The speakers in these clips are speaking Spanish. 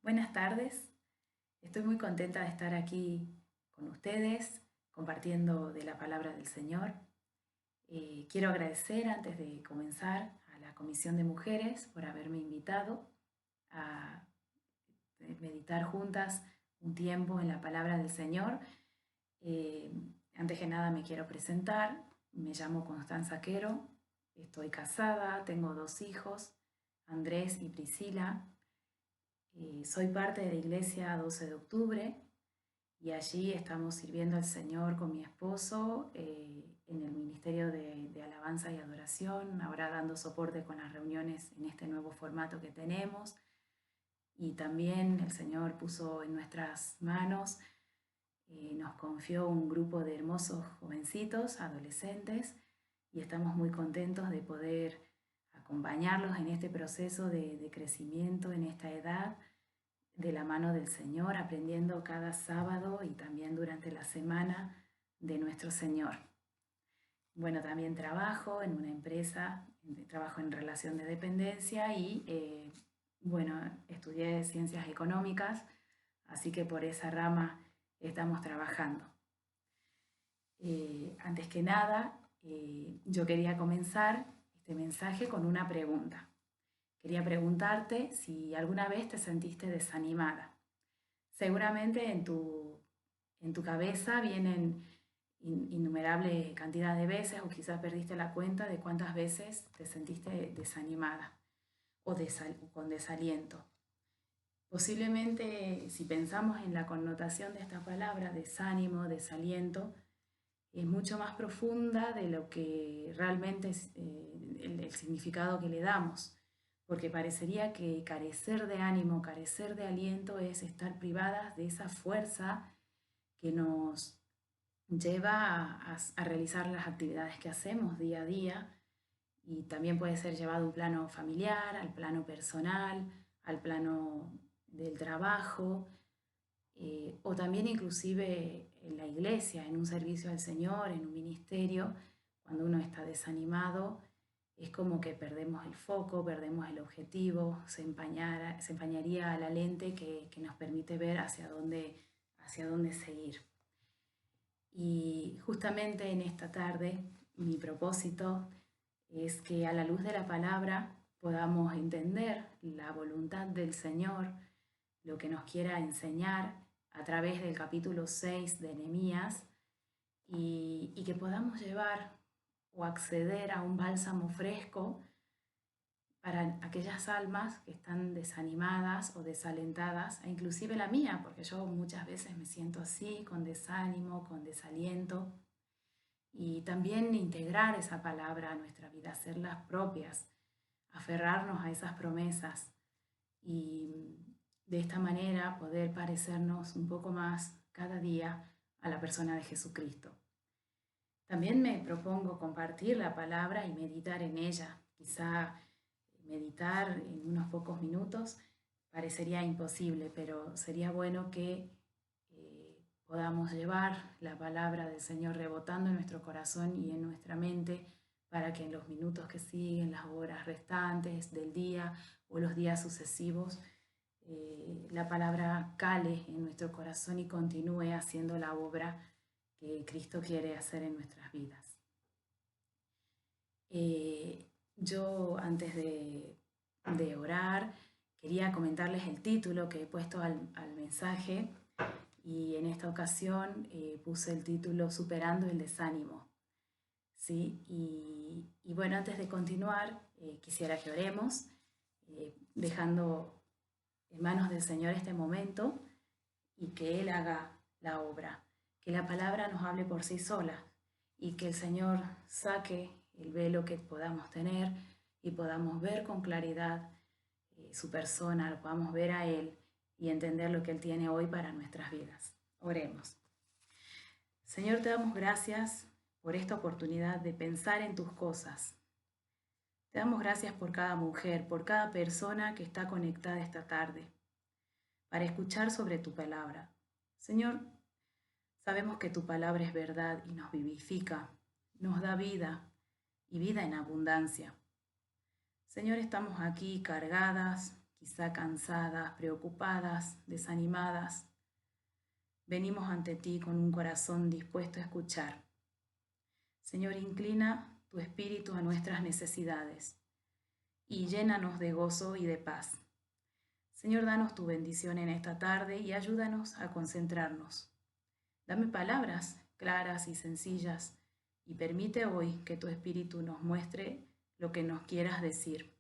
Buenas tardes, estoy muy contenta de estar aquí con ustedes compartiendo de la palabra del Señor. Quiero agradecer antes de comenzar a la Comisión de Mujeres por haberme invitado a meditar juntas un tiempo en la palabra del Señor. Eh, Antes que nada me quiero presentar, me llamo Constanza Quero, estoy casada, tengo 2 hijos, Andrés y Priscila. Soy parte de la iglesia 12 de octubre y allí estamos sirviendo al Señor con mi esposo en el ministerio de alabanza y adoración, ahora dando soporte con las reuniones en este nuevo formato que tenemos. Y también el Señor puso en nuestras manos, nos confió un grupo de hermosos jovencitos, adolescentes, y estamos muy contentos de poder acompañarlos en este proceso de crecimiento en esta edad de la mano del Señor, aprendiendo cada sábado y también durante la semana de nuestro Señor. Bueno, también trabajo en una empresa, trabajo en relación de dependencia y bueno, estudié ciencias económicas, así que por esa rama estamos trabajando. Antes que nada, yo quería comenzar este mensaje con una pregunta. Quería preguntarte si alguna vez te sentiste desanimada. Seguramente en tu cabeza vienen innumerable cantidad de veces o quizás perdiste la cuenta de cuántas veces te sentiste desanimada o con desaliento. Posiblemente si pensamos en la connotación de esta palabra, desánimo, desaliento, es mucho más profunda de lo que realmente es el significado que le damos, porque parecería que carecer de ánimo, carecer de aliento es estar privadas de esa fuerza que nos lleva a realizar las actividades que hacemos día a día, y también puede ser llevado a un plano familiar, al plano personal, al plano del trabajo, o también inclusive en la iglesia, en un servicio al Señor, en un ministerio. Cuando uno está desanimado, es como que perdemos el foco, perdemos el objetivo, se empañaría la lente que nos permite ver hacia dónde seguir. Y justamente en esta tarde mi propósito es que a la luz de la palabra podamos entender la voluntad del Señor, lo que nos quiera enseñar a través del capítulo 6 de Nehemías, y que podamos llevar o acceder a un bálsamo fresco para aquellas almas que están desanimadas o desalentadas, e inclusive la mía, porque yo muchas veces me siento así, con desánimo, con desaliento, y también integrar esa palabra a nuestra vida, hacerlas propias, aferrarnos a esas promesas y de esta manera poder parecernos un poco más cada día a la persona de Jesucristo. También me propongo compartir la palabra y meditar en ella. Quizá meditar en unos pocos minutos parecería imposible, pero sería bueno que podamos llevar la palabra del Señor rebotando en nuestro corazón y en nuestra mente, para que en los minutos que siguen, las horas restantes del día o los días sucesivos, la palabra cale en nuestro corazón y continúe haciendo la obra que Cristo quiere hacer en nuestras vidas. Yo antes de orar quería comentarles el título que he puesto al mensaje, y en esta ocasión puse el título Superando el desánimo. ¿Sí? Y bueno, antes de continuar, quisiera que oremos, dejando en manos del Señor este momento y que Él haga la obra, que la palabra nos hable por sí sola y que el Señor saque el velo que podamos tener y podamos ver con claridad su persona, lo podamos ver a Él y entender lo que Él tiene hoy para nuestras vidas. Oremos. Señor, te damos gracias por esta oportunidad de pensar en tus cosas. Te damos gracias por cada mujer, por cada persona que está conectada esta tarde, para escuchar sobre tu palabra. Señor, sabemos que tu palabra es verdad y nos vivifica, nos da vida y vida en abundancia. Señor, estamos aquí cargadas, quizá cansadas, preocupadas, desanimadas, venimos ante ti con un corazón dispuesto a escuchar. Señor, inclina tu espíritu a nuestras necesidades y llénanos de gozo y de paz. Señor, danos tu bendición en esta tarde y ayúdanos a concentrarnos. Dame palabras claras y sencillas y permite hoy que tu espíritu nos muestre lo que nos quieras decir.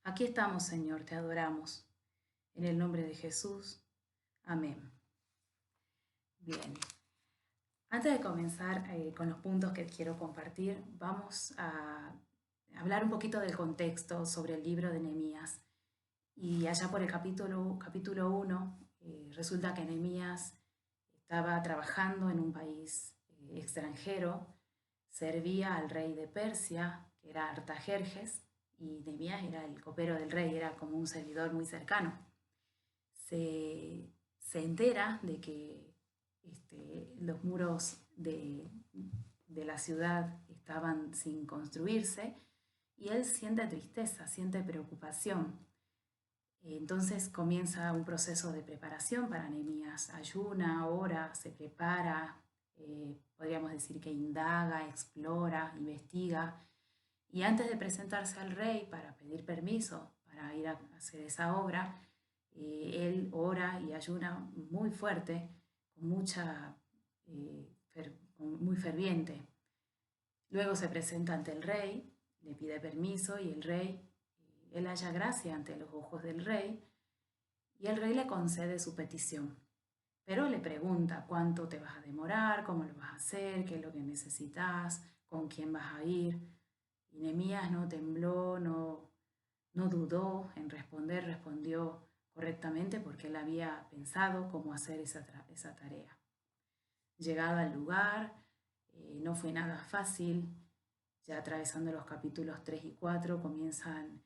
Aquí estamos, Señor, te adoramos. En el nombre de Jesús. Amén. Bien. Antes de comenzar con los puntos que quiero compartir, vamos a hablar un poquito del contexto sobre el libro de Nehemías. Y allá por el capítulo 1, resulta que Nehemías estaba trabajando en un país extranjero, servía al rey de Persia, que era Artajerjes, y Nehemías era el copero del rey, era como un servidor muy cercano. Se entera de que los muros de la ciudad estaban sin construirse y él siente tristeza, siente preocupación. Entonces comienza un proceso de preparación para Nehemías. Ayuna, ora, se prepara, podríamos decir que indaga, explora, investiga. Y antes de presentarse al rey para pedir permiso para ir a hacer esa obra, él ora y ayuna muy fuerte, muy ferviente. Luego se presenta ante el rey, le pide permiso y él halla gracia ante los ojos del rey y el rey le concede su petición. Pero le pregunta cuánto te vas a demorar, cómo lo vas a hacer, qué es lo que necesitas, con quién vas a ir. Y Nehemías no tembló, no dudó en responder, respondió correctamente porque él había pensado cómo hacer esa tarea. Llegado al lugar, no fue nada fácil. Ya atravesando los capítulos 3 y 4 comienzan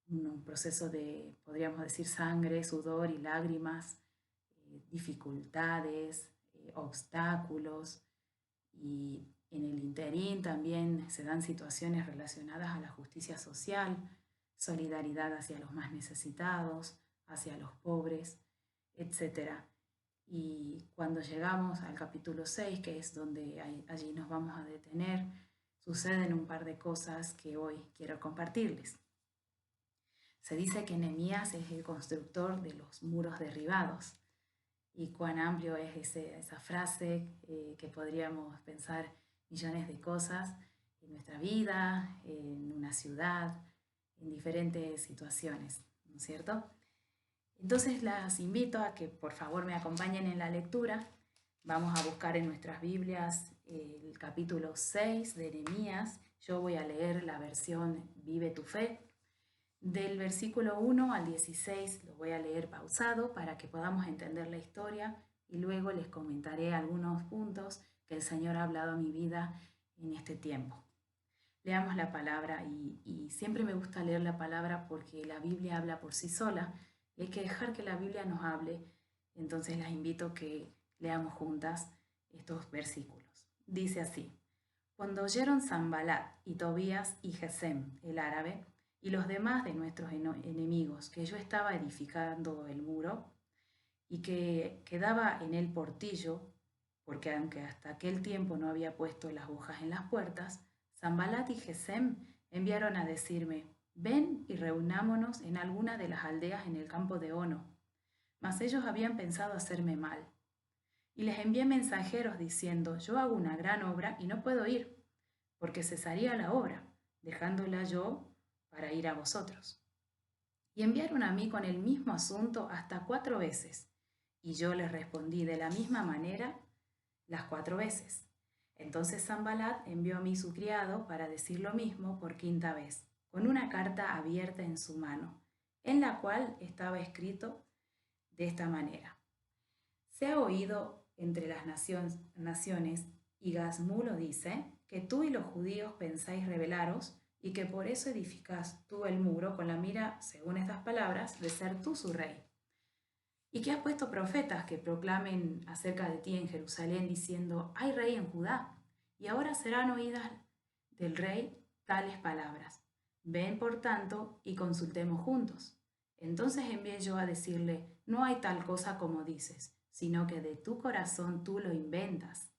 un proceso de, podríamos decir, sangre, sudor y lágrimas, dificultades, obstáculos, y en el interín también se dan situaciones relacionadas a la justicia social, solidaridad hacia los más necesitados, hacia los pobres, etc. Y cuando llegamos al capítulo 6, que es donde allí nos vamos a detener, suceden un par de cosas que hoy quiero compartirles. Se dice que Nehemías es el constructor de los muros derribados. Y cuán amplio es esa frase, que podríamos pensar millones de cosas en nuestra vida, en una ciudad, en diferentes situaciones, ¿no es cierto? Entonces las invito a que por favor me acompañen en la lectura. Vamos a buscar en nuestras Biblias el capítulo 6 de Nehemías. Yo voy a leer la versión Vive tu Fe. Del versículo 1 al 16 lo voy a leer pausado para que podamos entender la historia y luego les comentaré algunos puntos que el Señor ha hablado a mi vida en este tiempo. Leamos la palabra y siempre me gusta leer la palabra porque la Biblia habla por sí sola y hay que dejar que la Biblia nos hable. Entonces las invito a que leamos juntas estos versículos. Dice así: Cuando oyeron Sanballat y Tobías y Gesem, el árabe, y los demás de nuestros enemigos, que yo estaba edificando el muro y que quedaba en el portillo, porque aunque hasta aquel tiempo no había puesto las hojas en las puertas, Sanballat y Gesem enviaron a decirme: ven y reunámonos en alguna de las aldeas en el campo de Ono. Mas ellos habían pensado hacerme mal. Y les envié mensajeros diciendo: yo hago una gran obra y no puedo ir, porque cesaría la obra, dejándola yo para ir a vosotros. Y enviaron a mí con el mismo asunto hasta 4 veces, y yo les respondí de la misma manera las 4 veces. Entonces Sanballat envió a mí su criado para decir lo mismo por 5ª vez, con una carta abierta en su mano, en la cual estaba escrito de esta manera: se ha oído entre las naciones, y Gazmulo dice, que tú y los judíos pensáis rebelaros, y que por eso edificas tú el muro con la mira, según estas palabras, de ser tú su rey. Y que has puesto profetas que proclamen acerca de ti en Jerusalén, diciendo: hay rey en Judá. Y ahora serán oídas del rey tales palabras: ven por tanto y consultemos juntos. Entonces envié yo a decirle, no hay tal cosa como dices, sino que de tu corazón tú lo inventas.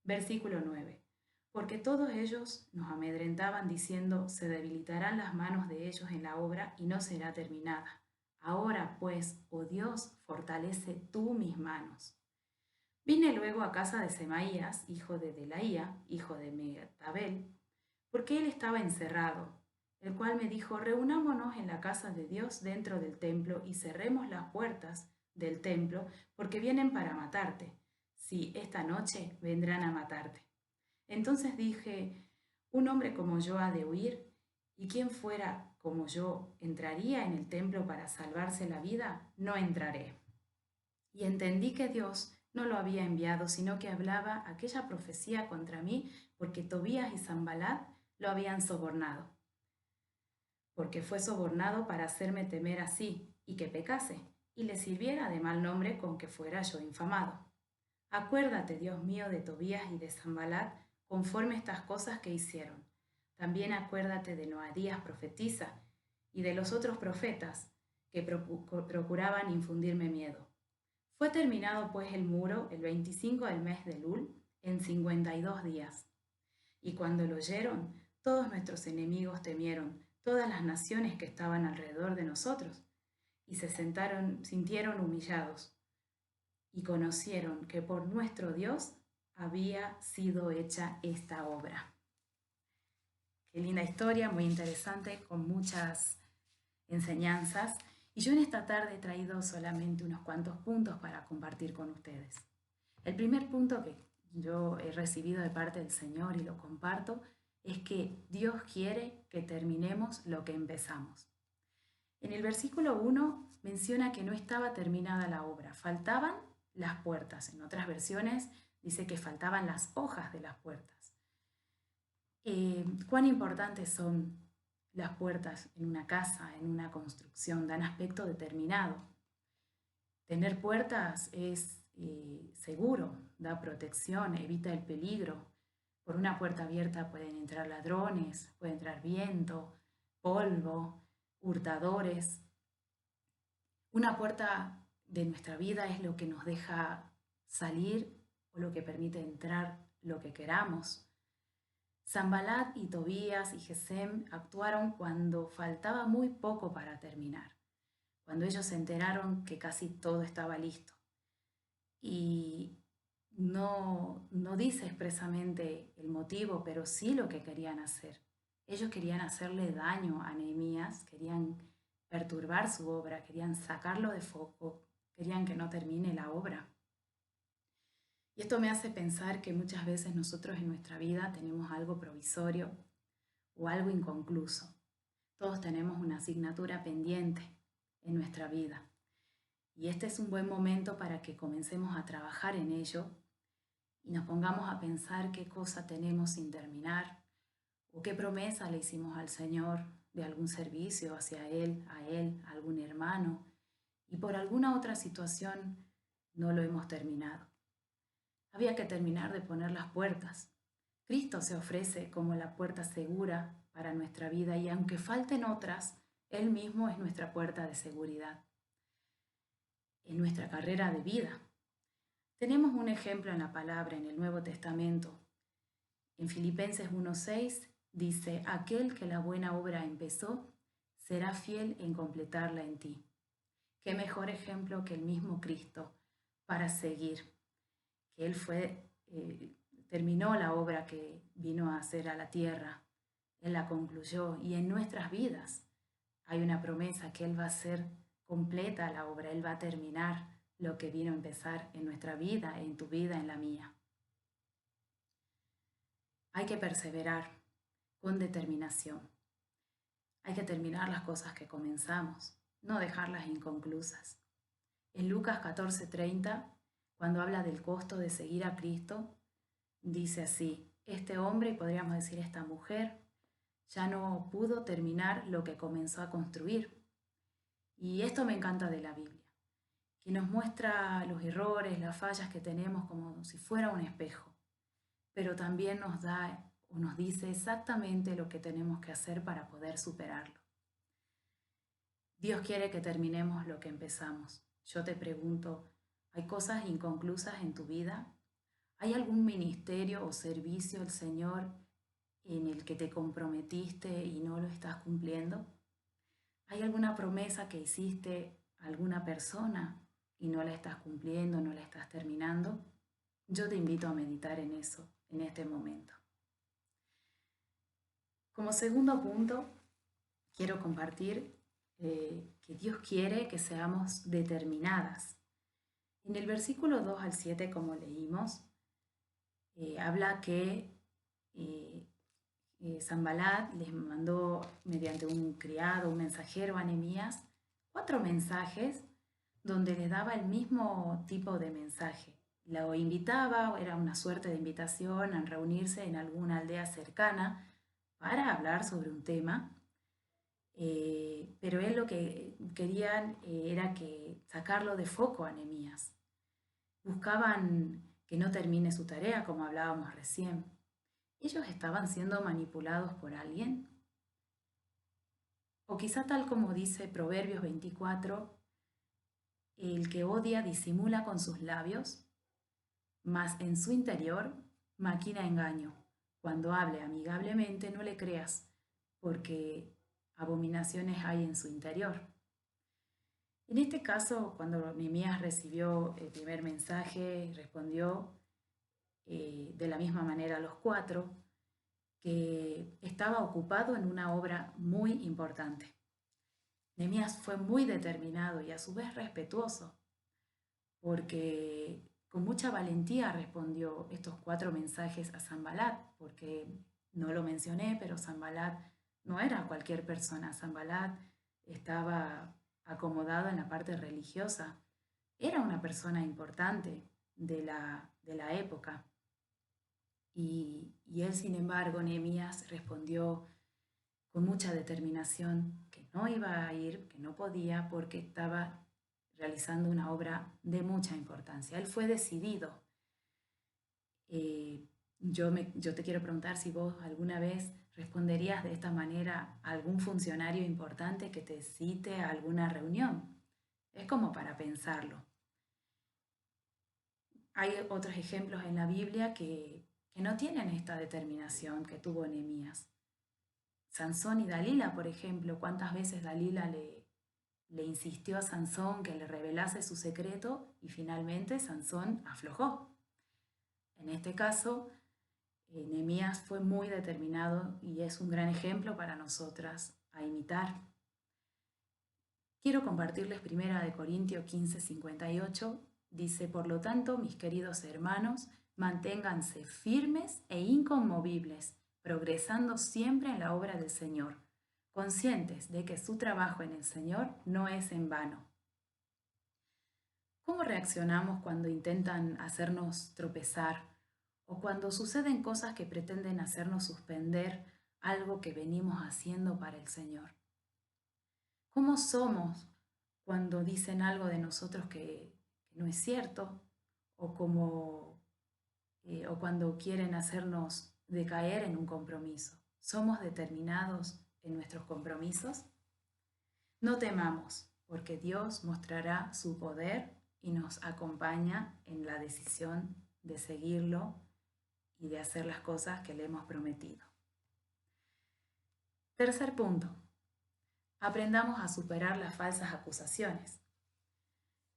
Versículo 9. Porque todos ellos nos amedrentaban diciendo, se debilitarán las manos de ellos en la obra y no será terminada. Ahora pues, oh Dios, fortalece tú mis manos. Vine luego a casa de Semaías, hijo de Delaía, hijo de Mehetabel, porque él estaba encerrado, el cual me dijo, reunámonos en la casa de Dios dentro del templo y cerremos las puertas del templo, porque vienen para matarte. Sí, esta noche vendrán a matarte. Entonces dije, un hombre como yo ha de huir, y quien fuera como yo entraría en el templo para salvarse la vida, no entraré. Y entendí que Dios no lo había enviado, sino que hablaba aquella profecía contra mí, porque Tobías y Sanballat lo habían sobornado. Porque fue sobornado para hacerme temer así, y que pecase, y le sirviera de mal nombre con que fuera yo infamado. Acuérdate, Dios mío, de Tobías y de Sanballat, conforme estas cosas que hicieron. También acuérdate de Noadías profetisa, y de los otros profetas, que procuraban infundirme miedo. Fue terminado pues el muro el 25 del mes de Elul, en 52 días. Y cuando lo oyeron, todos nuestros enemigos temieron, todas las naciones que estaban alrededor de nosotros, y sintieron humillados, y conocieron que por nuestro Dios había sido hecha esta obra. Qué linda historia, muy interesante, con muchas enseñanzas. Y yo en esta tarde he traído solamente unos cuantos puntos para compartir con ustedes. El primer punto que yo he recibido de parte del Señor y lo comparto es que Dios quiere que terminemos lo que empezamos. En el versículo 1 menciona que no estaba terminada la obra, faltaban las puertas. En otras versiones dice que faltaban las hojas de las puertas. ¿Cuán importantes son las puertas en una casa, en una construcción? Dan aspecto determinado. Tener puertas es seguro, da protección, evita el peligro. Por una puerta abierta pueden entrar ladrones, puede entrar viento, polvo, hurtadores. Una puerta de nuestra vida es lo que nos deja salir o lo que permite entrar lo que queramos. Sanballat y Tobías y Gesem actuaron cuando faltaba muy poco para terminar, cuando ellos se enteraron que casi todo estaba listo. Y no dice expresamente el motivo, pero sí lo que querían hacer. Ellos querían hacerle daño a Nehemías, querían perturbar su obra, querían sacarlo de foco, querían que no termine la obra. Y esto me hace pensar que muchas veces nosotros en nuestra vida tenemos algo provisorio o algo inconcluso. Todos tenemos una asignatura pendiente en nuestra vida. Y este es un buen momento para que comencemos a trabajar en ello y nos pongamos a pensar qué cosa tenemos sin terminar o qué promesa le hicimos al Señor de algún servicio hacia Él, a algún hermano, y por alguna otra situación no lo hemos terminado. Había que terminar de poner las puertas. Cristo se ofrece como la puerta segura para nuestra vida y aunque falten otras, Él mismo es nuestra puerta de seguridad. En nuestra carrera de vida, tenemos un ejemplo en la palabra, en el Nuevo Testamento. En Filipenses 1:6 dice, aquel que la buena obra empezó, será fiel en completarla en ti. Qué mejor ejemplo que el mismo Cristo para seguir. Que Él terminó la obra que vino a hacer a la tierra. Él la concluyó y en nuestras vidas hay una promesa que Él va a hacer completa la obra. Él va a terminar lo que vino a empezar en nuestra vida, en tu vida, en la mía. Hay que perseverar con determinación. Hay que terminar las cosas que comenzamos, no dejarlas inconclusas. En Lucas 14:30, cuando habla del costo de seguir a Cristo, dice así, este hombre, y podríamos decir esta mujer, ya no pudo terminar lo que comenzó a construir. Y esto me encanta de la Biblia, que nos muestra los errores, las fallas que tenemos como si fuera un espejo, pero también nos da o nos dice exactamente lo que tenemos que hacer para poder superarlo. Dios quiere que terminemos lo que empezamos. Yo te pregunto, ¿hay cosas inconclusas en tu vida? ¿Hay algún ministerio o servicio al Señor en el que te comprometiste y no lo estás cumpliendo? ¿Hay alguna promesa que hiciste a alguna persona y no la estás cumpliendo, no la estás terminando? Yo te invito a meditar en eso en este momento. Como segundo punto, quiero compartir que Dios quiere que seamos determinadas. En el versículo 2 al 7, como leímos, habla que Sanballat les mandó mediante un criado, un mensajero a Nehemías, 4 mensajes donde les daba el mismo tipo de mensaje. Lo invitaba, era una suerte de invitación a reunirse en alguna aldea cercana para hablar sobre un tema, pero él lo que querían era que sacarlo de foco a Nehemías. Buscaban que no termine su tarea, como hablábamos recién. ¿Ellos estaban siendo manipulados por alguien? O quizá tal como dice Proverbios 24, el que odia disimula con sus labios, mas en su interior maquina engaño. Cuando hable amigablemente no le creas, porque abominaciones hay en su interior. En este caso, cuando Nehemías recibió el primer mensaje, respondió de la misma manera a los 4, que estaba ocupado en una obra muy importante. Nehemías fue muy determinado y a su vez respetuoso, porque con mucha valentía respondió estos 4 mensajes a Sanballat, porque no lo mencioné, pero Sanballat no era cualquier persona. Sanballat estaba acomodado en la parte religiosa, era una persona importante de la época. Y él, sin embargo, Nehemías respondió con mucha determinación que no iba a ir, que no podía, porque estaba realizando una obra de mucha importancia. Él fue decidido. Yo te quiero preguntar si vos alguna vez responderías de esta manera a algún funcionario importante que te cite a alguna reunión. Es como para pensarlo. Hay otros ejemplos en la Biblia que no tienen esta determinación que tuvo Nehemías. Sansón y Dalila, por ejemplo, ¿cuántas veces Dalila le insistió a Sansón que le revelase su secreto y finalmente Sansón aflojó? En este caso, Nehemías fue muy determinado y es un gran ejemplo para nosotras a imitar. Quiero compartirles 1 Corintios 15:58. Dice, por lo tanto, mis queridos hermanos, manténganse firmes e inconmovibles, progresando siempre en la obra del Señor, conscientes de que su trabajo en el Señor no es en vano. ¿Cómo reaccionamos cuando intentan hacernos tropezar o cuando suceden cosas que pretenden hacernos suspender algo que venimos haciendo para el Señor? ¿Cómo somos cuando dicen algo de nosotros que no es cierto o cuando quieren hacernos decaer en un compromiso? ¿Somos determinados en nuestros compromisos? No temamos, porque Dios mostrará su poder y nos acompaña en la decisión de seguirlo y de hacer las cosas que le hemos prometido. Tercer punto. Aprendamos a superar las falsas acusaciones.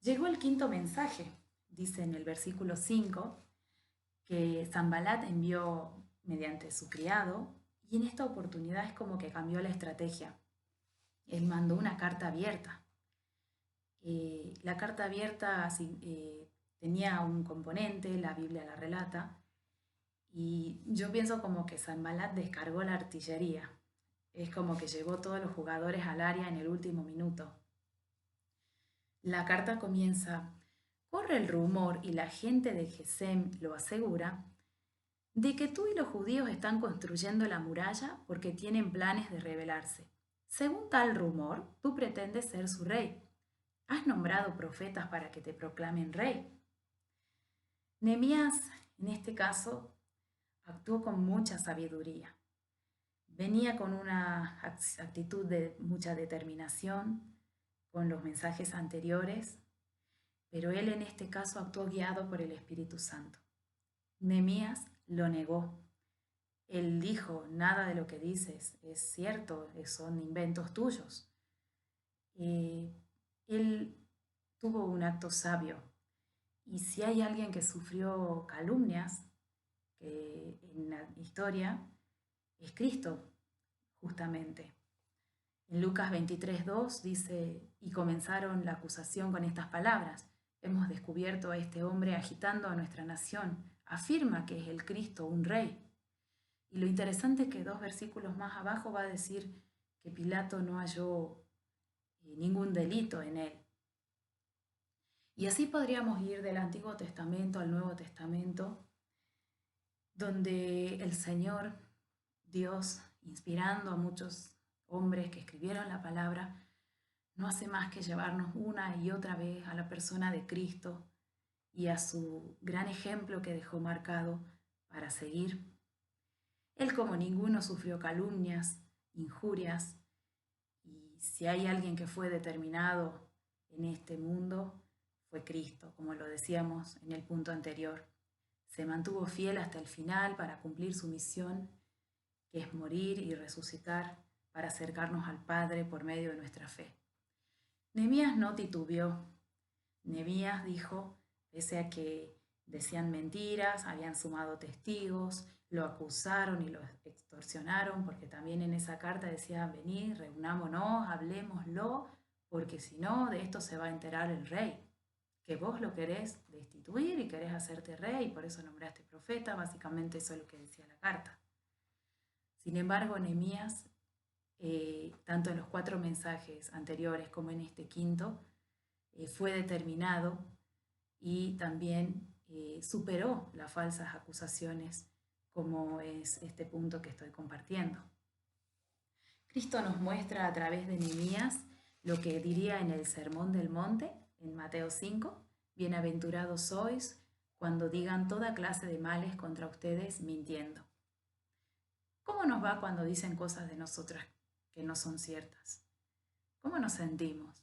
Llegó el quinto mensaje, dice en el versículo 5, que Sanballat envió mediante su criado, y en esta oportunidad es como que cambió la estrategia. Él mandó una carta abierta. La carta abierta tenía un componente, la Biblia la relata, y yo pienso como que Sanballat descargó la artillería. Es como que llevó todos los jugadores al área en el último minuto. La carta comienza, corre el rumor y la gente de Gesem lo asegura, de que tú y los judíos están construyendo la muralla porque tienen planes de rebelarse. Según tal rumor, tú pretendes ser su rey. ¿Has nombrado profetas para que te proclamen rey? Nehemías, en este caso, actuó con mucha sabiduría. Venía con una actitud de mucha determinación, con los mensajes anteriores, pero él en este caso actuó guiado por el Espíritu Santo. Nehemías lo negó. Él dijo, nada de lo que dices es cierto, son inventos tuyos. Él tuvo un acto sabio. Y si hay alguien que sufrió calumnias en la historia, es Cristo, justamente. En Lucas 23:2 dice, y comenzaron la acusación con estas palabras: hemos descubierto a este hombre agitando a nuestra nación, afirma que es el Cristo, un rey. Y lo interesante es que 2 versículos más abajo va a decir que Pilato no halló ningún delito en él. Y así podríamos ir del Antiguo Testamento al Nuevo Testamento, donde el Señor, Dios, inspirando a muchos hombres que escribieron la palabra, no hace más que llevarnos una y otra vez a la persona de Cristo y a su gran ejemplo que dejó marcado para seguir. Él, como ninguno, sufrió calumnias, injurias, y si hay alguien que fue determinado en este mundo, fue Cristo, como lo decíamos en el punto anterior. Se mantuvo fiel hasta el final para cumplir su misión, que es morir y resucitar para acercarnos al Padre por medio de nuestra fe. Nehemías no titubeó. Nehemías dijo, pese a que decían mentiras, habían sumado testigos, lo acusaron y lo extorsionaron, porque también en esa carta decía, venid, reunámonos, hablémoslo, porque si no, de esto se va a enterar el rey, que vos lo querés destituir y querés hacerte rey, y por eso nombraste profeta. Básicamente eso es lo que decía la carta. Sin embargo, Nehemías, tanto en los 4 mensajes anteriores como en este quinto, fue determinado y también superó las falsas acusaciones, como es este punto que estoy compartiendo. Cristo nos muestra a través de Nehemías lo que diría en el Sermón del Monte, en Mateo 5, bienaventurados sois cuando digan toda clase de males contra ustedes mintiendo. ¿Cómo nos va cuando dicen cosas de nosotras que no son ciertas? ¿Cómo nos sentimos?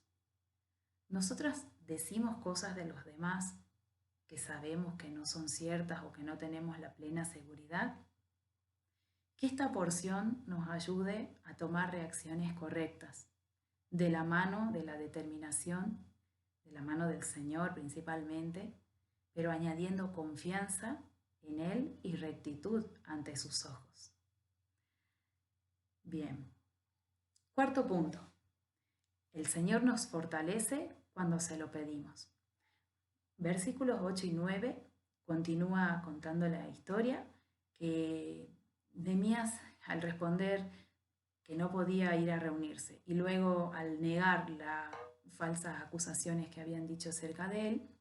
¿Nosotras decimos cosas de los demás que sabemos que no son ciertas o que no tenemos la plena seguridad? Que esta porción nos ayude a tomar reacciones correctas, de la mano de la determinación, de la mano del Señor principalmente, pero añadiendo confianza en Él y rectitud ante sus ojos. Bien. 4. punto. El Señor nos fortalece cuando se lo pedimos. Versículos 8 y 9 continúa contando la historia que Nehemías, al responder que no podía ir a reunirse y luego al negar las falsas acusaciones que habían dicho acerca de él,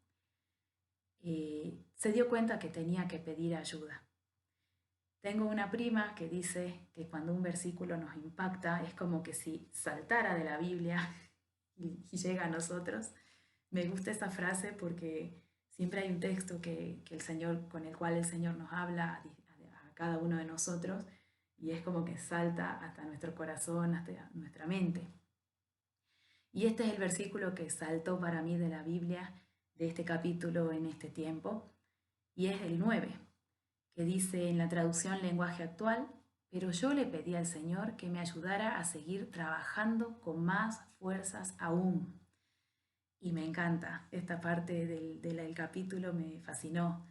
se dio cuenta que tenía que pedir ayuda. Tengo una prima que dice que cuando un versículo nos impacta es como que si saltara de la Biblia y llega a nosotros. Me gusta esta frase porque siempre hay un texto con el cual el Señor nos habla a cada uno de nosotros, y es como que salta hasta nuestro corazón, hasta nuestra mente. Y este es el versículo que saltó para mí de la Biblia, de este capítulo en este tiempo, y es el 9, que dice en la traducción lenguaje actual: pero yo le pedí al Señor que me ayudara a seguir trabajando con más fuerzas aún. Y me encanta esta parte del capítulo, me fascinó.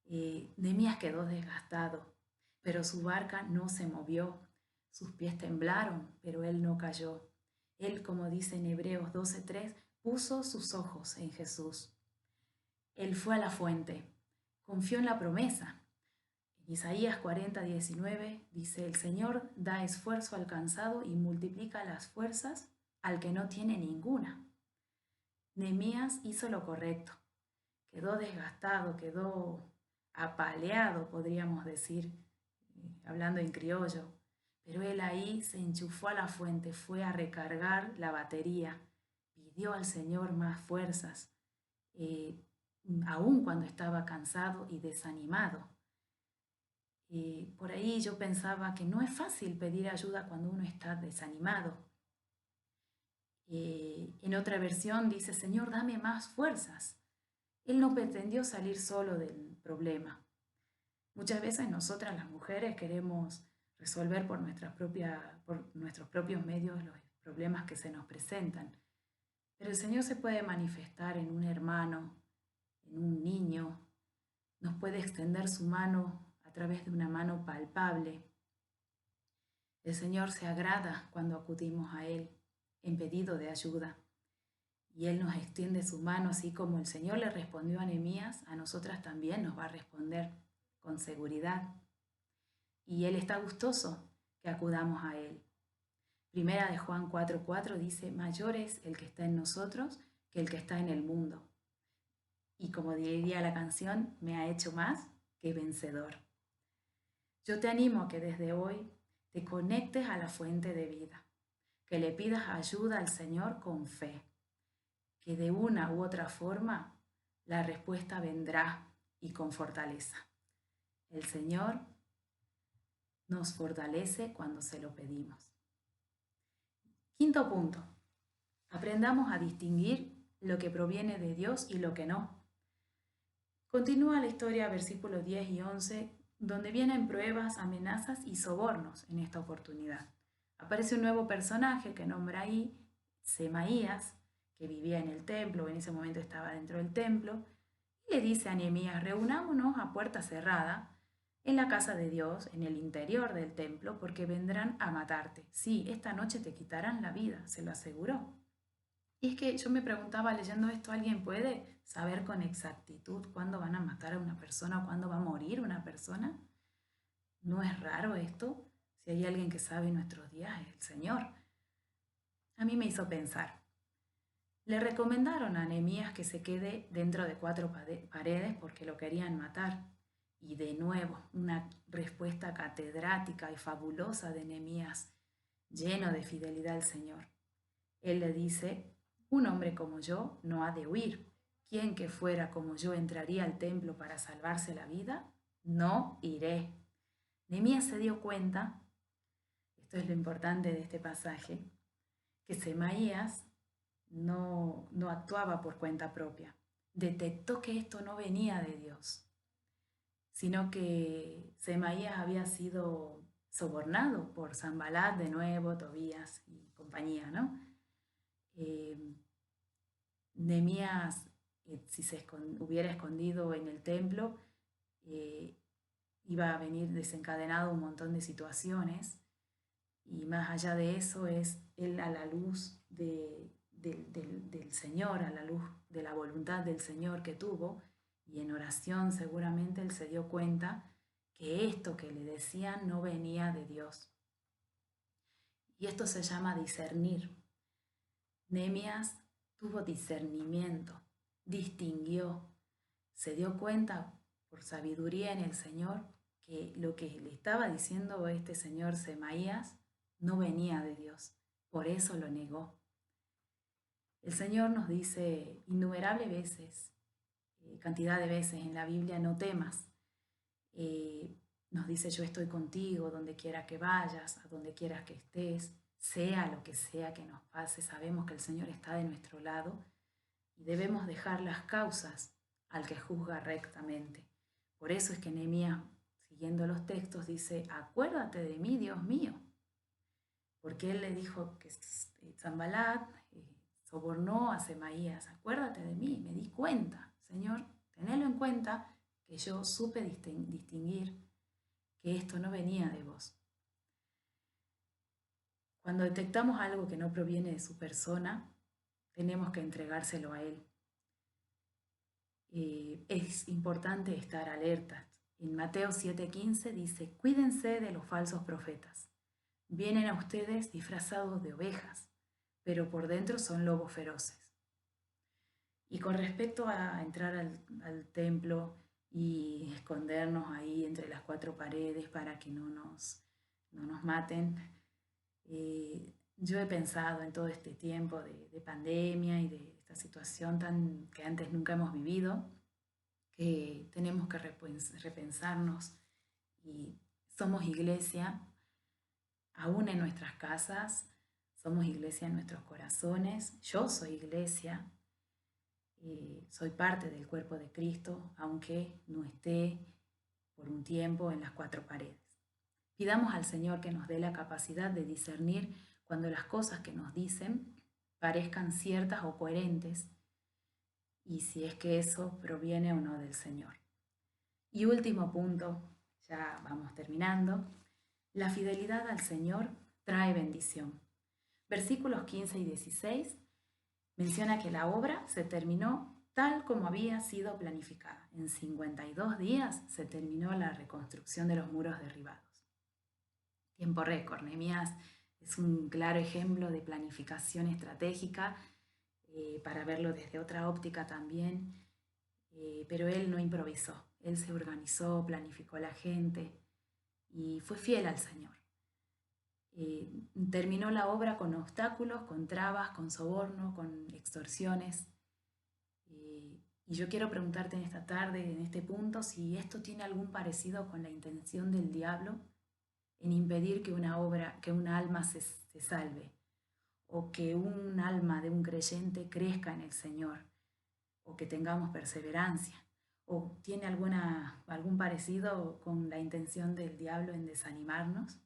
Nehemías quedó desgastado, pero su barca no se movió. Sus pies temblaron, pero él no cayó. Él, como dice en Hebreos 12:3, puso sus ojos en Jesús. Él fue a la fuente, confió en la promesa. En Isaías 40:19 dice: el Señor da esfuerzo al cansado y multiplica las fuerzas al que no tiene ninguna. Nehemías hizo lo correcto. Quedó desgastado, quedó apaleado, podríamos decir, hablando en criollo. Pero él ahí se enchufó a la fuente, fue a recargar la batería, pidió al Señor más fuerzas, aun cuando estaba cansado y desanimado. Por ahí yo pensaba que no es fácil pedir ayuda cuando uno está desanimado. En otra versión dice, Señor, dame más fuerzas. Él no pretendió salir solo del problema. Muchas veces nosotras las mujeres queremos resolver por nuestros propios medios los problemas que se nos presentan. Pero el Señor se puede manifestar en un hermano, en un niño, nos puede extender su mano a través de una mano palpable. El Señor se agrada cuando acudimos a Él en pedido de ayuda. Y Él nos extiende su mano, así como el Señor le respondió a Nehemías, a nosotras también nos va a responder con seguridad. Y Él está gustoso que acudamos a Él. Primera de Juan 4:4 dice, mayor es el que está en nosotros que el que está en el mundo. Y como diría la canción, me ha hecho más que vencedor. Yo te animo a que desde hoy te conectes a la fuente de vida, que le pidas ayuda al Señor con fe, que de una u otra forma la respuesta vendrá y con fortaleza. El Señor nos fortalece cuando se lo pedimos. Quinto punto, aprendamos a distinguir lo que proviene de Dios y lo que no. Continúa la historia, versículos 10 y 11, donde vienen pruebas, amenazas y sobornos en esta oportunidad. Aparece un nuevo personaje que nombra ahí Semaías, que vivía en el templo, en ese momento estaba dentro del templo, y le dice a Nehemías, reunámonos a puerta cerrada en la casa de Dios, en el interior del templo, porque vendrán a matarte. Sí, esta noche te quitarán la vida, se lo aseguró. Y es que yo me preguntaba leyendo esto, ¿alguien puede saber con exactitud cuándo van a matar a una persona o cuándo va a morir una persona? ¿No es raro esto? Si hay alguien que sabe nuestros días, es el Señor. A mí me hizo pensar. Le recomendaron a Nehemías que se quede dentro de 4 paredes porque lo querían matar. Y de nuevo, una respuesta catedrática y fabulosa de Nehemías, lleno de fidelidad al Señor. Él le dice, un hombre como yo no ha de huir. ¿Quién que fuera como yo entraría al templo para salvarse la vida? No iré. Nehemías se dio cuenta, esto es lo importante de este pasaje, que Semaías no actuaba por cuenta propia. Detectó que esto no venía de Dios, sino que Semaías había sido sobornado por Sanbalat de nuevo, Tobías y compañía, ¿no? Nehemías, si se hubiera escondido en el templo, iba a venir desencadenado un montón de situaciones, y más allá de eso es él a la luz del Señor, a la luz de la voluntad del Señor que tuvo, y en oración seguramente él se dio cuenta que esto que le decían no venía de Dios. Y esto se llama discernir. Nehemías tuvo discernimiento, distinguió, se dio cuenta por sabiduría en el Señor que lo que le estaba diciendo este señor Semaías no venía de Dios, por eso lo negó. El Señor nos dice innumerables veces, cantidad de veces en la Biblia, no temas. Nos dice, yo estoy contigo donde quiera que vayas, a donde quieras que estés, sea lo que sea que nos pase, sabemos que el Señor está de nuestro lado y debemos dejar las causas al que juzga rectamente. Por eso es que Nehemías, siguiendo los textos, dice, acuérdate de mí, Dios mío. Porque él le dijo que Sanbalat sobornó a Semaías, acuérdate de mí, me di cuenta, Señor, tenelo en cuenta que yo supe distinguir que esto no venía de vos. Cuando detectamos algo que no proviene de su persona, tenemos que entregárselo a Él. Es importante estar alertas. En Mateo 7:15 dice, cuídense de los falsos profetas. Vienen a ustedes disfrazados de ovejas, pero por dentro son lobos feroces. Y con respecto a entrar al templo y escondernos ahí entre las 4 paredes para que no nos maten, yo he pensado en todo este tiempo de pandemia y de esta situación que antes nunca hemos vivido, que tenemos que repensarnos y somos iglesia, aún en nuestras casas, Somos iglesia en nuestros corazones. Yo soy iglesia. Soy parte del cuerpo de Cristo, aunque no esté por un tiempo en las cuatro paredes. Pidamos al Señor que nos dé la capacidad de discernir cuando las cosas que nos dicen parezcan ciertas o coherentes, y si es que eso proviene o no del Señor. Y último punto, ya vamos terminando, la fidelidad al Señor trae bendición. Versículos 15 y 16 menciona que la obra se terminó tal como había sido planificada. En 52 días se terminó la reconstrucción de los muros derribados. Tiempo récord. Nehemías es un claro ejemplo de planificación estratégica, para verlo desde otra óptica también, pero él no improvisó. Él se organizó, planificó a la gente y fue fiel al Señor. Terminó la obra con obstáculos, con trabas, con soborno, con extorsiones. Y yo quiero preguntarte en esta tarde, en este punto, si esto tiene algún parecido con la intención del diablo en impedir que un alma se salve, o que un alma de un creyente crezca en el Señor, o que tengamos perseverancia, o tiene algún parecido con la intención del diablo en desanimarnos.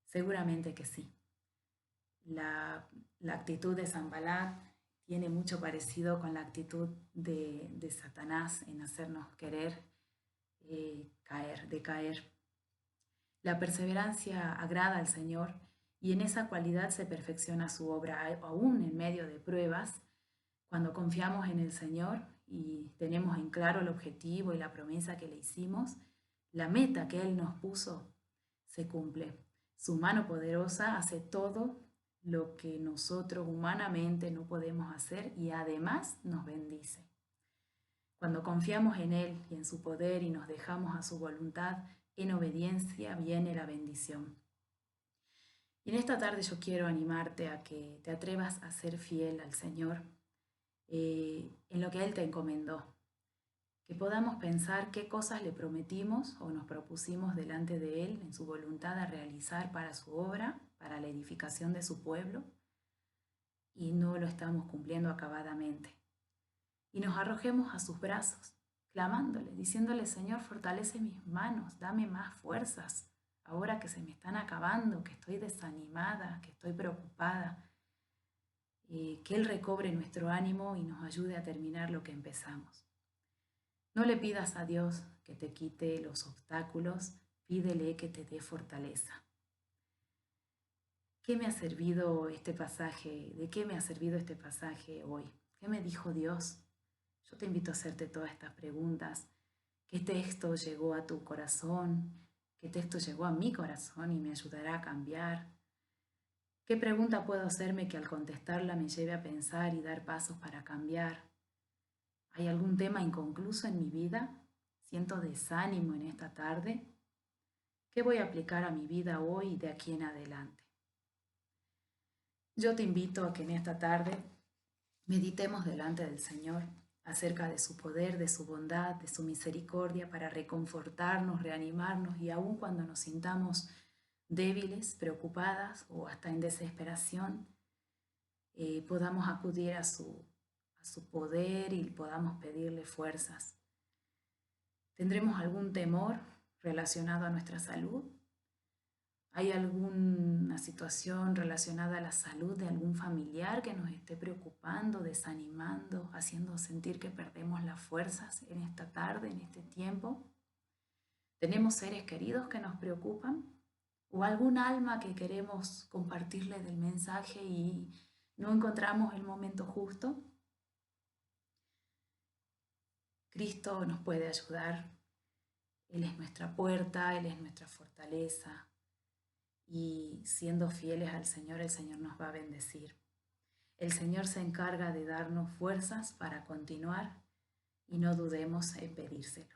Seguramente que sí. La actitud de Sanballat tiene mucho parecido con la actitud de Satanás en hacernos querer decaer. La perseverancia agrada al Señor y en esa cualidad se perfecciona su obra, aún en medio de pruebas. Cuando confiamos en el Señor y tenemos en claro el objetivo y la promesa que le hicimos, la meta que Él nos puso se cumple. Su mano poderosa hace todo lo que nosotros humanamente no podemos hacer y además nos bendice. Cuando confiamos en Él y en su poder y nos dejamos a su voluntad, en obediencia viene la bendición. Y en esta tarde yo quiero animarte a que te atrevas a ser fiel al Señor en lo que Él te encomendó. Que podamos pensar qué cosas le prometimos o nos propusimos delante de Él en su voluntad a realizar para su obra, para la edificación de su pueblo, y no lo estamos cumpliendo acabadamente. Y nos arrojemos a sus brazos, clamándole, diciéndole: Señor, fortalece mis manos, dame más fuerzas, ahora que se me están acabando, que estoy desanimada, que estoy preocupada. Que Él recobre nuestro ánimo y nos ayude a terminar lo que empezamos. No le pidas a Dios que te quite los obstáculos, pídele que te dé fortaleza. ¿Qué me ha servido este pasaje? ¿De qué me ha servido este pasaje hoy? ¿Qué me dijo Dios? Yo te invito a hacerte todas estas preguntas. ¿Qué texto llegó a tu corazón? ¿Qué texto llegó a mi corazón y me ayudará a cambiar? ¿Qué pregunta puedo hacerme que al contestarla me lleve a pensar y dar pasos para cambiar? ¿Hay algún tema inconcluso en mi vida? ¿Siento desánimo en esta tarde? ¿Qué voy a aplicar a mi vida hoy y de aquí en adelante? Yo te invito a que en esta tarde meditemos delante del Señor acerca de su poder, de su bondad, de su misericordia para reconfortarnos, reanimarnos y aun cuando nos sintamos débiles, preocupadas o hasta en desesperación, podamos acudir a su poder y podamos pedirle fuerzas. ¿Tendremos algún temor relacionado a nuestra salud? ¿Hay alguna situación relacionada a la salud de algún familiar que nos esté preocupando, desanimando, haciendo sentir que perdemos las fuerzas en esta tarde, en este tiempo? ¿Tenemos seres queridos que nos preocupan? ¿O algún alma que queremos compartirle del mensaje y no encontramos el momento justo? Cristo nos puede ayudar. Él es nuestra puerta, Él es nuestra fortaleza. Y siendo fieles al Señor, el Señor nos va a bendecir. El Señor se encarga de darnos fuerzas para continuar y no dudemos en pedírselo.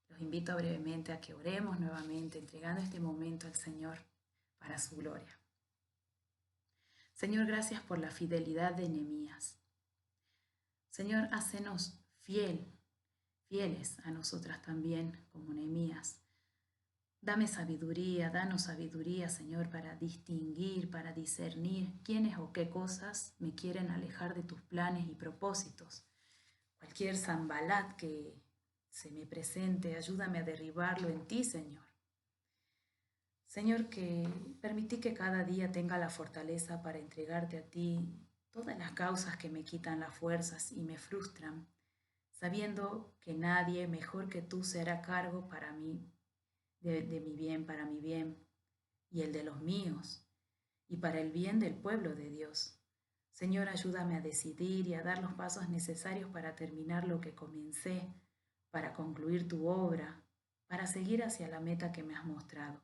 Los invito brevemente a que oremos nuevamente, entregando este momento al Señor para su gloria. Señor, gracias por la fidelidad de Nehemías. Señor, hácenos fieles a nosotras también, como Nehemías, Dame sabiduría, danos sabiduría, Señor, para distinguir, para discernir quiénes o qué cosas me quieren alejar de tus planes y propósitos. Cualquier Zambalat que se me presente, ayúdame a derribarlo en ti, Señor. Señor, que permití que cada día tenga la fortaleza para entregarte a ti todas las causas que me quitan las fuerzas y me frustran, sabiendo que nadie mejor que tú se hará cargo para mí, de mi bien, para mi bien y el de los míos, y para el bien del pueblo de Dios. Señor, ayúdame a decidir y a dar los pasos necesarios para terminar lo que comencé, para concluir tu obra, para seguir hacia la meta que me has mostrado,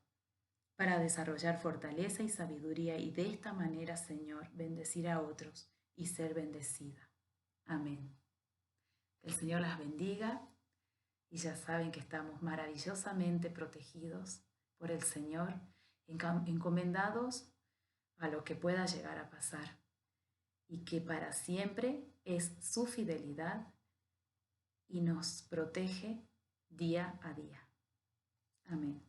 para desarrollar fortaleza y sabiduría y de esta manera, Señor, bendecir a otros y ser bendecida. Amén. Que el Señor las bendiga y ya saben que estamos maravillosamente protegidos por el Señor, encomendados a lo que pueda llegar a pasar y que para siempre es su fidelidad y nos protege día a día. Amén.